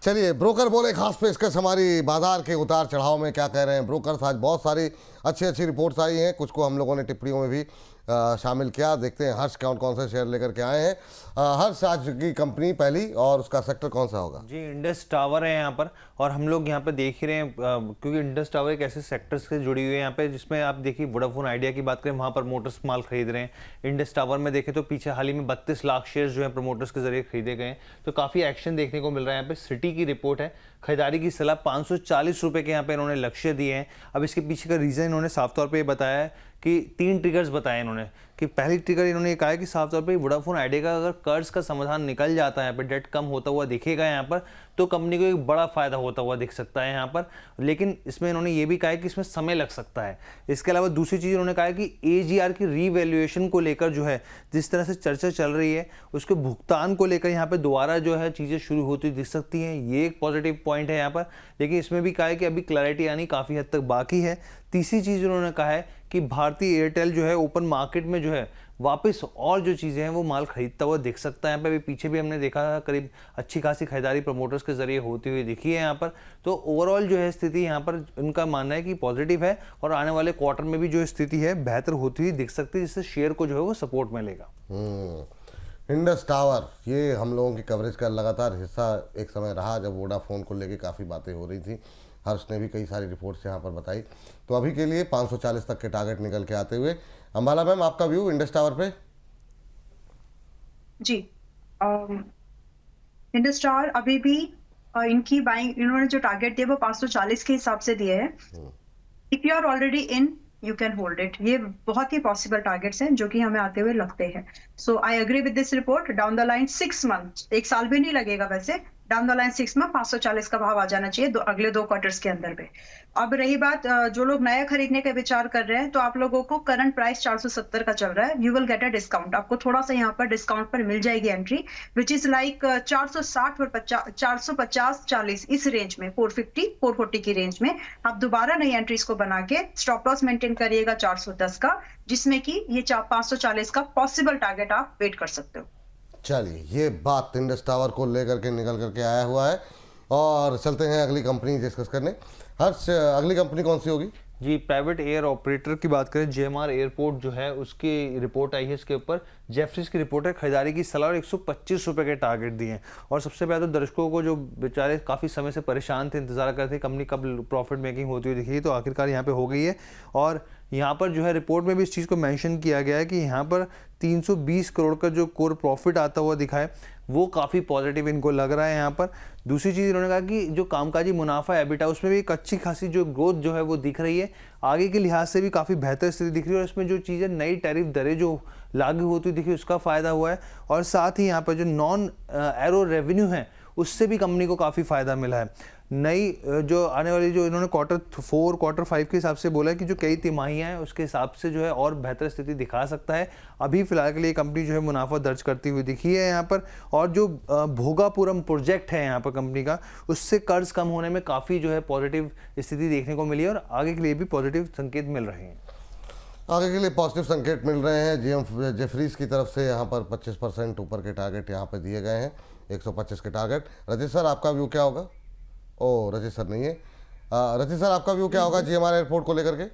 चलिए, ब्रोकर बोले खास पेशकश हमारी बाजार के उतार चढ़ाव में क्या कह रहे हैं ब्रोकर्स। आज बहुत सारी अच्छी अच्छी रिपोर्ट्स आई हैं, कुछ को हम लोगों ने टिप्पणियों में भी शामिल किया। देखते हैं हर्ष कौन कौन से शेयर लेकर के आए हैं। हर्ष, आज की कंपनी पहली और उसका सेक्टर कौन सा होगा? जी, इंडस टावर है यहाँ पर, और हम लोग यहाँ पे देख ही रहे हैं क्योंकि इंडस टावर एक ऐसे सेक्टर से जुड़ी हुई है यहाँ पे जिसमें आप देखिए वोडाफोन आइडिया की बात करें, वहाँ पर मोटर्स माल खरीद रहे हैं। इंडस टावर में देखें तो पीछे हाल ही में 32 लाख शेयर जो है प्रमोटर्स के जरिए खरीदे गए हैं, तो काफ़ी एक्शन देखने को मिल रहा है यहाँ पे। सिटी की रिपोर्ट है, खरीदारी की सलाह 540 रुपये के यहाँ पे इन्होंने लक्ष्य दिए हैं। अब इसके पीछे का रीज़न इन्होंने साफ तौर पे बताया है कि 3 ट्रिगर्स बताए इन्होंने। कि पहली ट्रिगर इन्होंने ये कहा है कि साफ तौर पे वोडाफोन आइडिया का अगर कर्ज का समाधान निकल जाता है, यहाँ पे डेट कम होता हुआ दिखेगा यहाँ पर, तो कंपनी को एक बड़ा फायदा होता हुआ दिख सकता है यहाँ पर। लेकिन इसमें इन्होंने ये भी कहा है कि इसमें समय लग सकता है। इसके अलावा दूसरी चीज़ इन्होंने कहा है कि AGR की रीवैल्यूएशन को लेकर जो है जिस तरह से चर्चा चल रही है, उसके भुगतान को लेकर यहाँ पे दोबारा जो है चीज़ें शुरू होती दिख सकती हैं। ये एक पॉजिटिव पॉइंट है यहाँ पर। लेकिन इसमें भी कहा है कि अभी क्लैरिटी आनी काफ़ी हद तक बाकी है। तीसरी चीज़ उन्होंने कहा है कि भारतीय एयरटेल जो है ओपन मार्केट में जो है वापस और जो चीज़ें हैं वो माल खरीदता हुआ दिख सकता है। यहाँ पे अभी पीछे भी हमने देखा करीब अच्छी खासी खरीदारी प्रमोटर्स के जरिए होती हुई दिखी है यहाँ पर। तो ओवरऑल जो है स्थिति यहाँ पर उनका मानना है कि पॉजिटिव है, और आने वाले क्वार्टर में भी जो स्थिति है बेहतर होती हुई दिख सकती है, जिससे शेयर को जो है वो सपोर्ट मिलेगा। इंडस टावर, ये हम लोगों की कवरेज का लगातार हिस्सा एक समय रहा जब वोडाफोन को लेके काफ़ी बातें हो रही थी। हर्ष ने भी कई सारी रिपोर्ट्स यहाँ पर बताई। तो अभी के लिए 540 तक के टारगेट निकल के आते हुए, अंबाला मैम आपका व्यू इंडस टावर पे? जी, इंडस टावर अभी भी इनकी बाइंग, इन्होंने जो टारगेट दिया वो 540 के हिसाब से दिए है। If you are already in, you can hold it. ये बहुत ही पॉसिबल टारगेट्स हैं जो कि हमें आते हुए लगते हैं। So I agree with this report. Down the line 6 month, 1 साल भी नहीं लगेगा वैसे, डाउन द लाइन 6 में 540 का भाव आ जाना चाहिए अगले 2 क्वार्टर्स के अंदर में। अब रही बात जो लोग नया खरीदने का विचार कर रहे हैं, तो आप लोगों को करंट प्राइस 470 का चल रहा है। You will get a discount, आपको थोड़ा सा यहाँ पर डिस्काउंट पर मिल जाएगी एंट्री, विच इज लाइक 460 और 450 40 इस रेंज में, 450 440 की रेंज में आप दोबारा नई एंट्रीज को बना के स्टॉप लॉस मेंटेन करिएगा 410 का, जिसमें कि ये 540 का पॉसिबल टारगेट आप वेट कर सकते हो। चलिए, ये बात इंडस टावर को लेकर के निकल करके आया हुआ है, और चलते हैं अगली कंपनी डिस्कस करने। हर्ष, अगली कंपनी कौन सी होगी? जी, प्राइवेट एयर ऑपरेटर की बात करें, जेएमआर एयरपोर्ट जो है उसकी रिपोर्ट आई है। इसके ऊपर जेफरीज की रिपोर्ट है, खरीदारी की सलाह और 125 रुपये के टारगेट दिए हैं। और सबसे पहले तो दर्शकों को जो बेचारे काफ़ी समय से परेशान थे, इंतजार कर रहे थे कंपनी कब प्रॉफिट मेकिंग होती हुई दिखी, तो आखिरकार यहाँ पे हो गई है। और यहाँ पर जो है रिपोर्ट में भी इस चीज़ को मेंशन किया गया है कि यहाँ पर 320 करोड़ का जो कोर प्रॉफिट आता हुआ दिखा है, वो काफ़ी पॉजिटिव इनको लग रहा है यहाँ पर। दूसरी चीज़ इन्होंने कहा कि जो कामकाजी मुनाफा है एबिटा, उसमें भी एक अच्छी खासी जो ग्रोथ जो है वो दिख रही है। आगे के लिहाज से भी काफ़ी बेहतर स्थिति दिख रही है, और इसमें जो चीज़ें नई टैरिफ दरें जो लागू होती दिखी उसका फ़ायदा हुआ है। और साथ ही यहाँ पर जो नॉन एरो रेवेन्यू है उससे भी कंपनी को काफ़ी फ़ायदा मिला है। नई जो आने वाली जो इन्होंने क्वार्टर 4 क्वार्टर 5 के हिसाब से बोला है कि जो कई तिमाहियाँ हैं उसके हिसाब से जो है और बेहतर स्थिति दिखा सकता है। अभी फिलहाल के लिए कंपनी जो है मुनाफा दर्ज करती हुई दिखी है यहाँ पर। और जो भोगापुरम प्रोजेक्ट है यहाँ पर कंपनी का, उससे कर्ज कम होने में काफ़ी जो है पॉजिटिव स्थिति देखने को मिली है, और आगे के लिए भी पॉजिटिव संकेत मिल रहे हैं। आगे के लिए पॉजिटिव संकेत मिल रहे हैं। जेफरीज की तरफ से यहाँ पर 25% ऊपर के टारगेट यहाँ पर दिए गए हैं, 125 के टारगेट। रजित सर, आपका व्यू क्या होगा? ओ, रजित सर नहीं है। रजित सर, आपका व्यू क्या होगा जेएमआर एयरपोर्ट को लेकर के?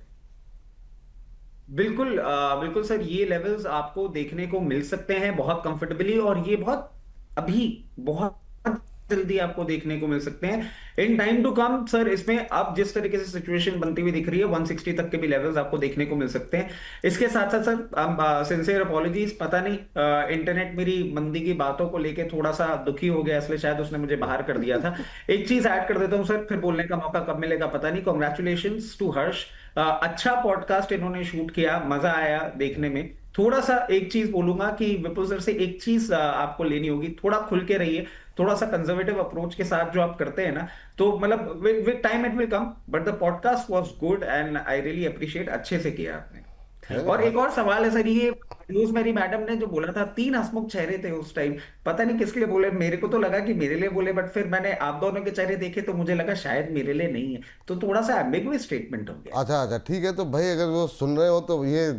बिल्कुल बिल्कुल सर, ये लेवल्स आपको देखने को मिल सकते हैं बहुत कंफर्टेबली, और ये बहुत जल्दी आपको देखने को मिल सकते हैं in time to come. Sir, इसमें अब जिस तरीके से सिचुएशन बनती हुई दिख रही है, 160 तक के भी लेवल्स आपको देखने को मिल सकते हैं। इसके साथ साथ सर सिंसियर अपॉलॉजीज, पता नहीं इंटरनेट मेरी मंदी की बातों को लेके थोड़ा सा दुखी हो गया, इसलिए शायद उसने मुझे बाहर कर दिया था। एक चीज ऐड कर देता हूं सर, फिर बोलने का मौका कब मिलेगा पता नहीं। कॉन्ग्रेचुलेशंस टू हर्ष, अच्छा पॉडकास्ट इन्होंने शूट किया, मजा आया देखने में। थोड़ा सा एक चीज बोलूंगा कि विपुल सर से एक चीज आपको लेनी होगी, थोड़ा खुल के रहिए, थोड़ा सा कंजर्वेटिव अप्रोच के साथ जो आप करते हैं ना, तो मतलब with time it will come, but the podcast was good and I really appreciate, अच्छे से किया आपने। और एक और सवाल है सर, ये न्यूज मेरी मैडम ने जो बोला था 3 हंसमुख चेहरे थे उस टाइम, पता नहीं किसके लिए बोले, मेरे को तो लगा कि मेरे लिए बोले, बट फिर मैंने आप दोनों के चेहरे देखे तो मुझे लगा शायद मेरे लिए नहीं है, तो थोड़ा सा एम्बिगुअस स्टेटमेंट हो गया। अच्छा, ठीक है। तो भाई अगर वो सुन रहे हो तो ये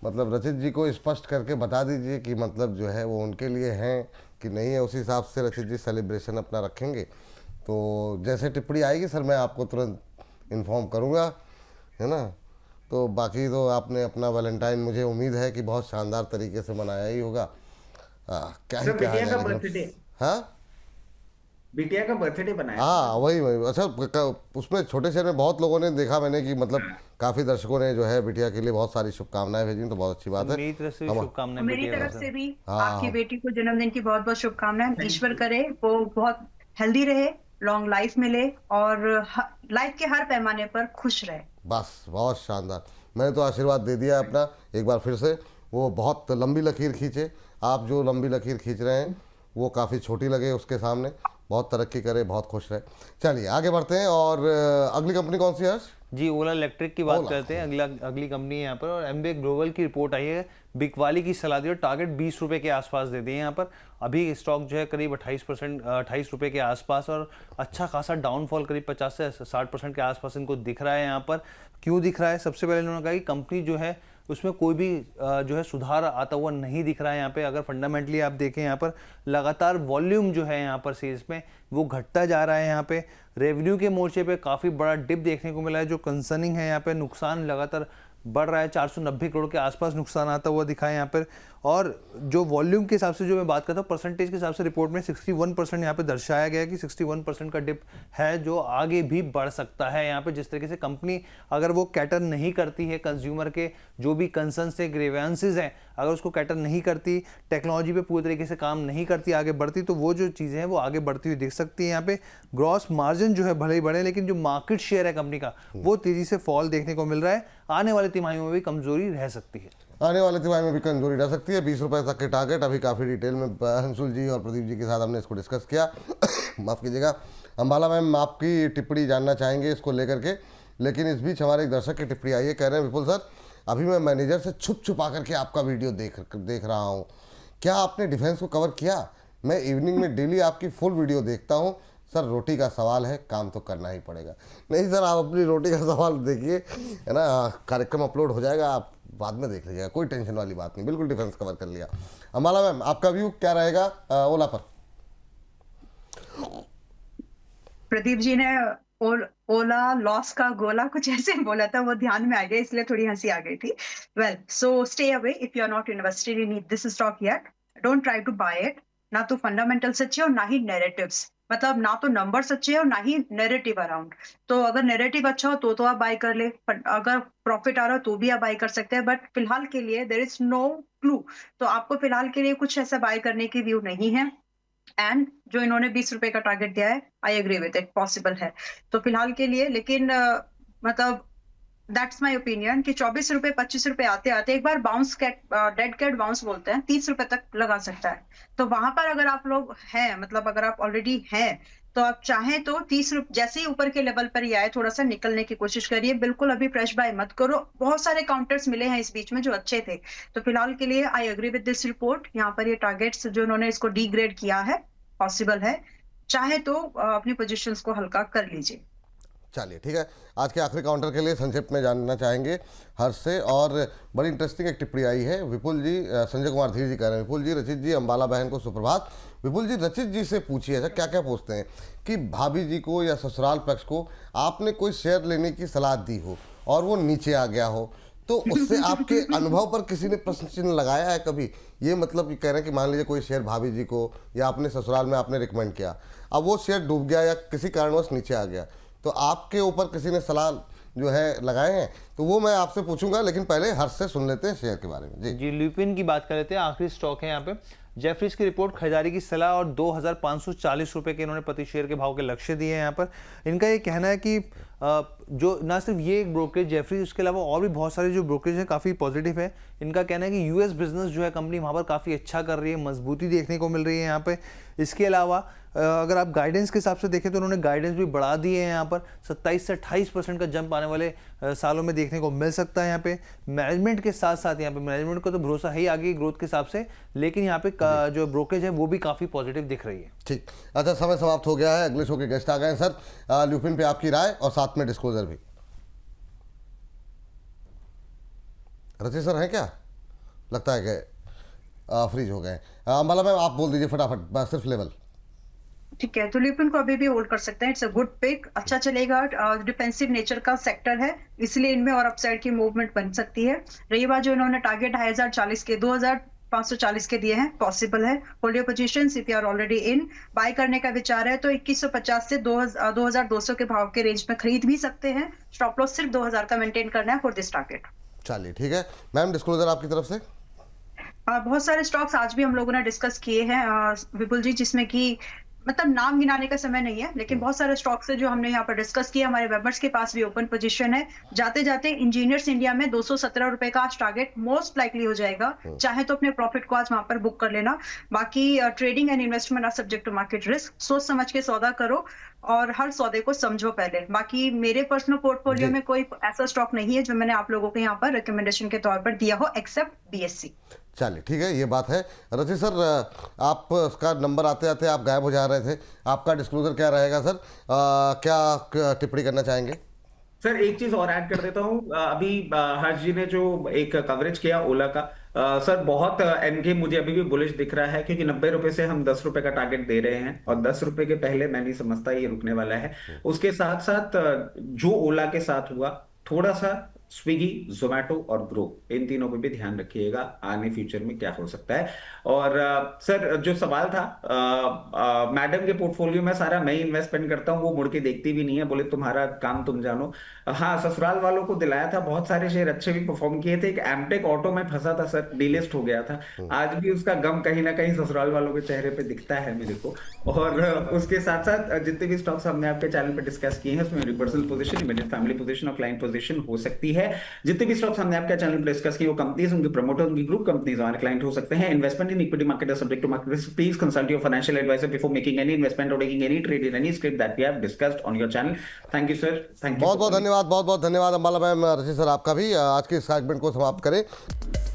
मतलब रचित जी को स्पष्ट करके बता दीजिए कि मतलब जो है वो उनके लिए हैं कि नहीं है, उसी हिसाब से रचित जी सेलिब्रेशन अपना रखेंगे। तो जैसे टिप्पणी आएगी सर मैं आपको तुरंत इन्फॉर्म करूँगा, है ना। तो बाकी तो आपने अपना वैलेंटाइन मुझे उम्मीद है कि बहुत शानदार तरीके से मनाया ही होगा। क्या ही सर कहा बिटिया जाए, का लेकिन बर्थडे, हाँ बिटिया का बर्थडे बनाया हाँ वही अच्छा उसमें छोटे शहर में बहुत लोगों ने देखा मैंने कि मतलब काफ़ी दर्शकों ने जो है बिटिया के लिए बहुत सारी शुभकामनाएं भेजी, तो बहुत अच्छी बात है। मेरी तरफ से भी हम शुभकामनाएं मेरी बिटिया को तरफ सर। से भी हाँ आपकी बेटी को जन्मदिन की बहुत बहुत शुभकामनाएं। ईश्वर करे वो बहुत हेल्दी रहे, लॉन्ग लाइफ मिले और लाइफ के हर पैमाने पर खुश रहे। बस बहुत शानदार, मैंने तो आशीर्वाद दे दिया अपना एक बार फिर से। वो बहुत लंबी लकीर खींचे, आप जो लंबी लकीर खींच रहे हैं वो काफ़ी छोटी लगे उसके सामने। बहुत तरक्की करे, बहुत खुश रहे। चलिए आगे बढ़ते हैं और अगली कंपनी कौन सी है हर्ष? जी ओला इलेक्ट्रिक की बात करते हैं। अगली कंपनी है यहाँ पर, और एमबीए ग्लोबल की रिपोर्ट आई है। बिकवाली की सलाह दी और टारगेट 20 रुपये के आसपास दे दिए यहाँ पर। अभी स्टॉक जो है करीब 28 रुपये के आसपास, और अच्छा खासा डाउनफॉल करीब 50 से 60% के आसपास इनको दिख रहा है यहाँ पर। क्यों दिख रहा है? सबसे पहले इन्होंने कहा कि कंपनी जो है उसमें कोई भी जो है सुधार आता हुआ नहीं दिख रहा है यहाँ पे। अगर फंडामेंटली आप देखें यहाँ पर लगातार वॉल्यूम जो है यहाँ पर सेल्स में वो घटता जा रहा है। यहाँ पे रेवेन्यू के मोर्चे पे काफ़ी बड़ा डिप देखने को मिला है, जो कंसर्निंग है। यहाँ पे नुकसान लगातार बढ़ रहा है, 490 करोड़ के आसपास नुकसान आता हुआ दिखा है यहाँ पर। और जो वॉल्यूम के हिसाब से जो मैं बात करता हूँ परसेंटेज के हिसाब से रिपोर्ट में 61% यहाँ पे दर्शाया गया है कि 61% का डिप है जो आगे भी बढ़ सकता है यहाँ पे। जिस तरीके से कंपनी अगर वो कैटर नहीं करती है कंज्यूमर के जो भी कंसर्न्स है, ग्रीवेंसेस हैं, अगर उसको कैटर नहीं करती, टेक्नोलॉजी पे पूरी तरीके से काम नहीं करती, आगे बढ़ती, तो वो जो चीज़ें हैं वो आगे बढ़ती हुई दिख सकती है। यहाँ पे ग्रॉस मार्जिन जो है भले ही बढ़े, लेकिन जो मार्केट शेयर है कंपनी का वो तेजी से फॉल देखने को मिल रहा है। आने वाली तिमाहियों में भी कमजोरी रह सकती है। आने वाले तिमाही में भी कमजोरी रह सकती है। 20 रुपये तक के टारगेट अभी काफ़ी डिटेल में अंशुल जी और प्रदीप जी के साथ हमने इसको डिस्कस किया। माफ़ कीजिएगा। अंबाला मैम आपकी टिप्पणी जानना चाहेंगे इसको लेकर के, लेकिन इस बीच हमारे एक दर्शक की टिप्पणी आई है। कह रहे हैं विपुल सर अभी मैं मैनेजर से छुप छुपा करके आपका वीडियो देख रहा हूँ, क्या आपने डिफेंस को कवर किया? मैं इवनिंग में डेली आपकी फुल वीडियो देखता हूँ। सर रोटी का सवाल है, काम तो करना ही पड़ेगा। नहीं सर आप अपनी रोटी का सवाल देखिए, है ना। कार्यक्रम अपलोड हो जाएगा, आप बाद में देख लीजिएगा, कोई टेंशन वाली बात नहीं, बिल्कुल डिफेंस कवर कर लिया। अम्बाला मैम आपका व्यू क्या रहेगा ओला पर? प्रदीप जी ने ओला लॉस का गोला कुछ ऐसे बोला था, वो ध्यान में आ गया, इसलिए थोड़ी हंसी आ गई थी। Well so stay away if you are not invested in this stock yet, don't try to buy it. ना तो फंडामेंटल्स अच्छे और ना ही नैरेटिव्स, मतलब ना तो नंबर्स अच्छे और ना ही नैरेटिव अराउंड। तो अगर नैरेटिव अच्छा हो तो आप बाय कर ले, अगर प्रॉफिट आ रहा हो तो भी आप बाय कर सकते हैं, बट फिलहाल के लिए देयर इज नो क्लू। तो आपको फिलहाल के लिए कुछ ऐसा बाय करने की व्यू नहीं है। एंड जो इन्होंने 20 रुपए का टारगेट दिया है, I agree with it, possible है तो फिलहाल के लिए। लेकिन मतलब दैट्स माय ओपिनियन कि 24 रुपए 25 रुपए आते आते एक बार bounce cat, dead cat bounce बोलते हैं, 30 रुपए तक लगा सकता है। तो वहां पर अगर आप लोग हैं, मतलब अगर आप ऑलरेडी हैं, तो आप चाहें तो 30 रुपए जैसे ही ऊपर के लेवल पर ही आए थोड़ा सा निकलने की कोशिश करिए। बिल्कुल अभी फ्रेश बाय मत करो, बहुत सारे काउंटर्स मिले हैं इस बीच में जो अच्छे थे। तो फिलहाल के लिए I agree with this report. यहाँ पर ये टारगेट्स जो इन्होंने इसको डीग्रेड किया है, पॉसिबल है, चाहे तो अपनी पोजीशंस को हल्का कर लीजिए। चलिए ठीक है, आज के आखिरी काउंटर के लिए संक्षिप्त में जानना चाहेंगे हर्ष से। और बड़ी इंटरेस्टिंग एक टिप्पणी आई है विपुल जी, संजय कुमार धीर जी कह रहे हैं, विपुल जी रचित जी अंबाला बहन को सुप्रभात। विपुल जी रचित जी से पूछिए ऐसा क्या क्या पूछते हैं कि भाभी जी को या ससुराल पक्ष को आपने कोई शेयर लेने की सलाह दी हो और वो नीचे आ गया हो, तो उससे आपके अनुभव पर किसी ने प्रश्न चिन्ह लगाया है कभी? ये मतलब कह रहे हैं कि मान लीजिए कोई शेयर भाभी जी को या अपने ससुराल में आपने रिकमेंड किया, अब वो शेयर डूब गया या किसी कारणवश नीचे आ गया, तो आपके ऊपर किसी ने सलाह जो है लगाए हैं, तो वो मैं आपसे पूछूंगा। लेकिन पहले हर्ष से सुन लेते हैं शेयर के बारे में। जी ल्यूपिन की बात कर लेते हैं, आखिरी स्टॉक है यहाँ पे। जेफरीज की रिपोर्ट, खरीदारी की सलाह और 2540 रुपए के इन्होंने प्रति शेयर के भाव के लक्ष्य दिए हैं यहाँ पर। इनका ये कहना है कि जो ना सिर्फ ये एक ब्रोकरेज जेफरीज, उसके अलावा और भी बहुत सारे जो ब्रोकरेज हैं काफ़ी पॉजिटिव है। इनका कहना है कि यूएस बिजनेस जो है कंपनी वहाँ पर काफ़ी अच्छा कर रही है, मजबूती देखने को मिल रही है यहाँ पे। इसके अलावा अगर आप गाइडेंस के हिसाब से देखें तो उन्होंने गाइडेंस भी बढ़ा दी है यहाँ पर। 27 से 28% का जंप आने वाले सालों में देखने को मिल सकता है यहाँ पे। मैनेजमेंट के साथ साथ यहाँ पे मैनेजमेंट को तो भरोसा है ही आगे ग्रोथ के हिसाब से, लेकिन यहाँ पे जो ब्रोकरेज है वो भी काफ़ी पॉजिटिव दिख रही है। ठीक, अच्छा समय समाप्त हो गया है, अगले शो के गेस्ट आ गए हैं सर। ल्यूपिन पे आपकी राय और साथ में डिस्क्लोजर भी। रचित सर हैं क्या? लगता है कि फ्रीज हो गए। अंबाला मैम आप बोल दीजिए फटाफट, सिर्फ लेवल। ठीक है, तो लिपिन को अभी भी होल्ड कर सकते हैं, इट्स अ गुड पिक, अच्छा चलेगा, डिफेंसिव नेचर का सेक्टर है, इसलिए इनमें और अपसाइड की मूवमेंट बन सकती है। रही बात जो इन्होंने टारगेट 2040 के 2540 के दिए हैं, पॉसिबल है। Hold your positions if you are already in. Buy करने का विचार है तो 2150 से 2200 के भाव के रेंज में खरीद भी सकते हैं। स्टॉप लॉस सिर्फ 2000 का मेंटेन करना है फॉर दिस टारगेट। चलिए ठीक है मैम, डिस्क्लोजर आपकी तरफ से। बहुत सारे स्टॉक्स आज भी हम लोगों ने डिस्कस किए हैं विपुल जी, जिसमें कि मतलब नाम गिनाने का समय नहीं है, लेकिन बहुत सारे स्टॉक्स है जो हमने यहाँ पर डिस्कस किया। हमारे मेंबर्स के पास भी ओपन पोजीशन है। जाते जाते इंजीनियर्स इंडिया में 217 रुपए का आज टारगेट मोस्ट लाइकली हो जाएगा। चाहे तो अपने प्रॉफिट को आज वहां पर बुक कर लेना। बाकी trading and investment are subject to market risk. सोच समझ के सौदा करो और हर सौदे को समझो पहले। बाकी मेरे पर्सनल पोर्टफोलियो में कोई ऐसा स्टॉक नहीं है जो मैंने आप लोगों को यहाँ पर रिकमेंडेशन के तौर पर दिया हो, एक्सेप्ट बीएससी। चलिए ठीक है, ये बात है। रचित सर, आप उसका नंबर आते आते आप गायब हो जा रहे थे, आपका डिस्क्लोजर क्या रहेगा सर? क्या टिप्पणी करना चाहेंगे? सर एक चीज और ऐड कर देता हूँ। अभी हर्ष जी ने जो एक कवरेज किया ओला का, सर बहुत एनके मुझे अभी भी बुलिश दिख रहा है, क्योंकि 90 रुपए से हम 10 रुपए का टारगेट दे रहे हैं और 10 रुपए के पहले मैं नहीं समझता ये रुकने वाला है। उसके साथ साथ जो ओला के साथ हुआ, थोड़ा सा स्विगी, जोमैटो और ग्रो, इन तीनों पे भी ध्यान रखिएगा आने फ्यूचर में क्या हो सकता है। और सर जो सवाल था, मैडम के पोर्टफोलियो में सारा मैं इन्वेस्टमेंट करता हूँ, वो मुड़ के देखती भी नहीं है, बोले तुम्हारा काम तुम जानो। हाँ, ससुराल वालों को दिलाया था, बहुत सारे शेयर अच्छे भी परफॉर्म किए थे। एक एमटेक ऑटो में फंसा था सर, डीलिस्ट हो गया था। आज भी उसका गम कहीं ना कहीं ससुराल वालों के चेहरे पे दिखता है मेरे को। और उसके साथ साथ जितने भी स्टॉक्स हमने आपके चैनल पे डिस्कस किए हैं, उसमें मेरी personal position, immediate family position और क्लाइंट पोजीशन हो सकती है। जितने भी स्टॉक्स हमने आपके चैनल पर डिस्कस किए वो कंपनीज, उनके प्रमोटर, उनकी ग्रुप कंपनीज हमारे क्लाइंट हो सकते हैं। Investment in equity market is subject to market risk. Please consult your financial advisor before making any investment or taking any trade in any script that we have discussed on your channel. Thank you sir, thank you. बहुत बहुत धन्यवाद, बहुत बहुत धन्यवाद Ambala ma'am, रचित sir आपका भी। आज के इस सेगमेंट को समाप्त करें।